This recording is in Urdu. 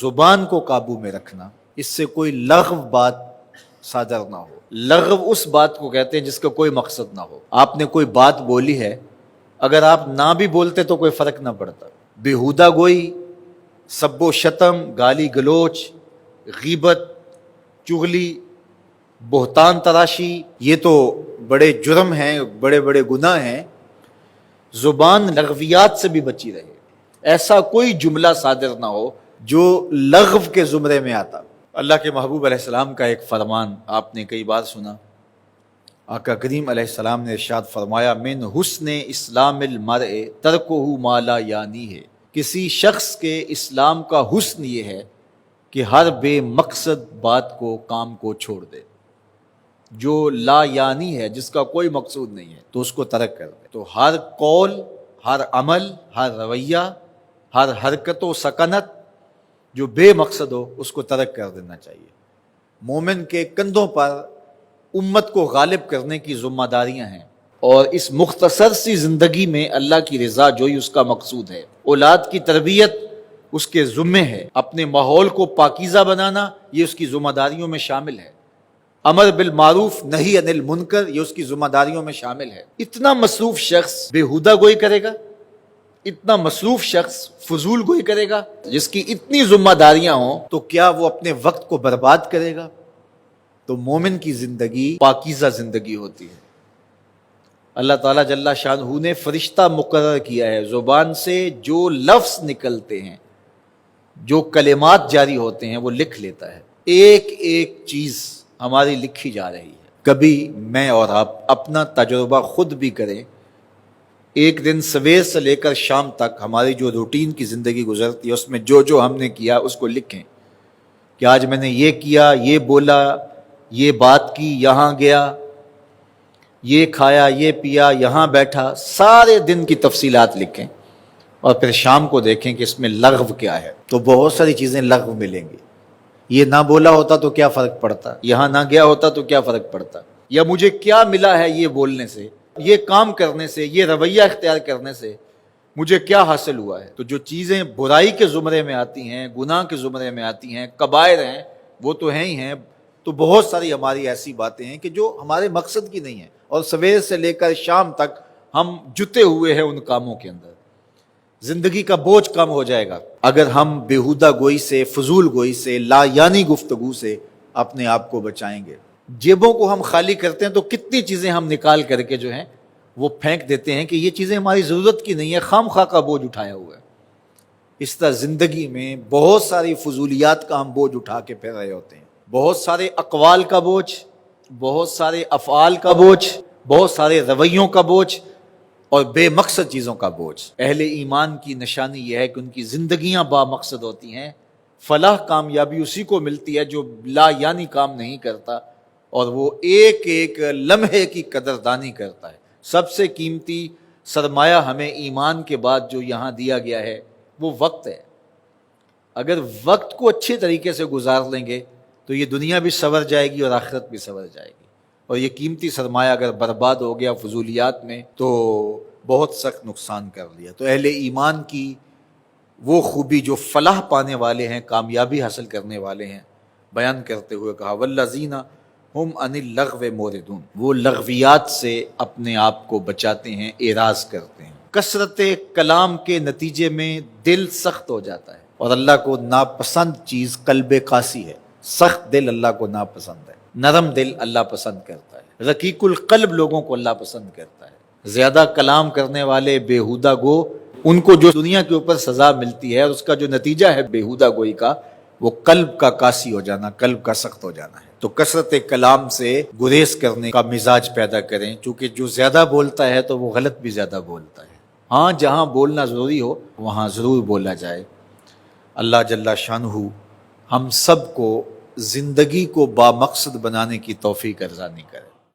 زبان کو قابو میں رکھنا، اس سے کوئی لغو بات صادر نہ ہو۔ لغو اس بات کو کہتے ہیں جس کا کوئی مقصد نہ ہو۔ آپ نے کوئی بات بولی ہے، اگر آپ نہ بھی بولتے تو کوئی فرق نہ پڑتا۔ بیہودہ گوئی، سب و شتم، گالی گلوچ، غیبت، چغلی، بہتان تراشی، یہ تو بڑے جرم ہیں، بڑے بڑے گناہ ہیں۔ زبان لغویات سے بھی بچی رہے، ایسا کوئی جملہ صادر نہ ہو جو لغو کے زمرے میں آتا۔ اللہ کے محبوب علیہ السلام کا ایک فرمان آپ نے کئی بار سنا۔ آقا کریم علیہ السلام نے ارشاد فرمایا، من حسن اسلام المرء ترکہ ما لا یعنی ہے۔ کسی شخص کے اسلام کا حسن یہ ہے کہ ہر بے مقصد بات کو، کام کو چھوڑ دے، جو لا یعنی ہے، جس کا کوئی مقصود نہیں ہے تو اس کو ترک کر دے۔ تو ہر قول، ہر عمل، ہر رویہ، ہر حرکت و سکنت جو بے مقصد ہو اس کو ترک کر دینا چاہیے۔ مومن کے کندھوں پر امت کو غالب کرنے کی ذمہ داریاں ہیں، اور اس مختصر سی زندگی میں اللہ کی رضا جوئی اس کا مقصود ہے۔ اولاد کی تربیت اس کے ذمے ہے، اپنے ماحول کو پاکیزہ بنانا یہ اس کی ذمہ داریوں میں شامل ہے، امر بالمعروف نہی عن المنکر یہ اس کی ذمہ داریوں میں شامل ہے۔ اتنا مصروف شخص بیہودہ گوئی کرے گا، اتنا مصروف شخص فضول گوئی کرے گا، جس کی اتنی ذمہ داریاں ہوں، تو کیا وہ اپنے وقت کو برباد کرے گا؟ تو مومن کی زندگی پاکیزہ زندگی ہوتی ہے۔ اللہ تعالیٰ جل شانہ نے فرشتہ مقرر کیا ہے، زبان سے جو لفظ نکلتے ہیں، جو کلمات جاری ہوتے ہیں وہ لکھ لیتا ہے۔ ایک ایک چیز ہماری لکھی جا رہی ہے۔ کبھی میں اور آپ اپنا تجربہ خود بھی کریں، ایک دن سویر سے لے کر شام تک ہماری جو روٹین کی زندگی گزرتی ہے، اس میں جو جو ہم نے کیا اس کو لکھیں کہ آج میں نے یہ کیا، یہ بولا، یہ بات کی، یہاں گیا، یہ کھایا، یہ پیا، یہاں بیٹھا، سارے دن کی تفصیلات لکھیں، اور پھر شام کو دیکھیں کہ اس میں لغو کیا ہے۔ تو بہت ساری چیزیں لغو ملیں گی۔ یہ نہ بولا ہوتا تو کیا فرق پڑتا، یہاں نہ گیا ہوتا تو کیا فرق پڑتا، یا مجھے کیا ملا ہے یہ بولنے سے، یہ کام کرنے سے، یہ رویہ اختیار کرنے سے مجھے کیا حاصل ہوا ہے۔ تو جو چیزیں برائی کے زمرے میں آتی ہیں، گناہ کے زمرے میں آتی ہیں، کبائر ہیں، وہ تو ہیں ہی ہیں۔ تو بہت ساری ہماری ایسی باتیں ہیں کہ جو ہمارے مقصد کی نہیں ہیں، اور سویر سے لے کر شام تک ہم جتے ہوئے ہیں ان کاموں کے اندر۔ زندگی کا بوجھ کم ہو جائے گا اگر ہم بیہودہ گوئی سے، فضول گوئی سے، لا یعنی گفتگو سے اپنے آپ کو بچائیں گے۔ جیبوں کو ہم خالی کرتے ہیں تو کتنی چیزیں ہم نکال کر کے جو ہیں وہ پھینک دیتے ہیں کہ یہ چیزیں ہماری ضرورت کی نہیں ہے، خام خواہ کا بوجھ اٹھایا ہوا ہے۔ اس طرح زندگی میں بہت ساری فضولیات کا ہم بوجھ اٹھا کے پھر رہے ہوتے ہیں، بہت سارے اقوال کا بوجھ، بہت سارے افعال کا بوجھ، بہت سارے رویوں کا بوجھ، اور بے مقصد چیزوں کا بوجھ۔ اہل ایمان کی نشانی یہ ہے کہ ان کی زندگیاں با مقصد ہوتی ہیں۔ فلاح کامیابی اسی کو ملتی ہے جو لا یعنی کام نہیں کرتا، اور وہ ایک ایک لمحے کی قدردانی کرتا ہے۔ سب سے قیمتی سرمایہ ہمیں ایمان کے بعد جو یہاں دیا گیا ہے وہ وقت ہے۔ اگر وقت کو اچھے طریقے سے گزار لیں گے تو یہ دنیا بھی سنور جائے گی اور آخرت بھی سنور جائے گی، اور یہ قیمتی سرمایہ اگر برباد ہو گیا فضولیات میں تو بہت سخت نقصان کر لیا۔ تو اہل ایمان کی وہ خوبی جو فلاح پانے والے ہیں، کامیابی حاصل کرنے والے ہیں، بیان کرتے ہوئے کہا والذین ہم عن اللغو موردون، وہ لغویات سے اپنے آپ کو بچاتے ہیں، اعراض کرتے ہیں۔ کثرت کلام کے نتیجے میں دل سخت ہو جاتا ہے، اور اللہ کو ناپسند چیز قلب قاسی ہے۔ سخت دل اللہ کو ناپسند ہے، نرم دل اللہ پسند کرتا ہے، رقیق القلب لوگوں کو اللہ پسند کرتا ہے۔ زیادہ کلام کرنے والے بیہودہ گو، ان کو جو دنیا کے اوپر سزا ملتی ہے اور اس کا جو نتیجہ ہے بیہودہ گوئی کا، وہ قلب کا قاسی ہو جانا، قلب کا سخت ہو جانا ہے۔ تو کثرت کلام سے گریز کرنے کا مزاج پیدا کریں، چونکہ جو زیادہ بولتا ہے تو وہ غلط بھی زیادہ بولتا ہے۔ ہاں جہاں بولنا ضروری ہو وہاں ضرور بولا جائے۔ اللہ جل شانہ ہم سب کو زندگی کو با مقصد بنانے کی توفیق ارزانی کرے۔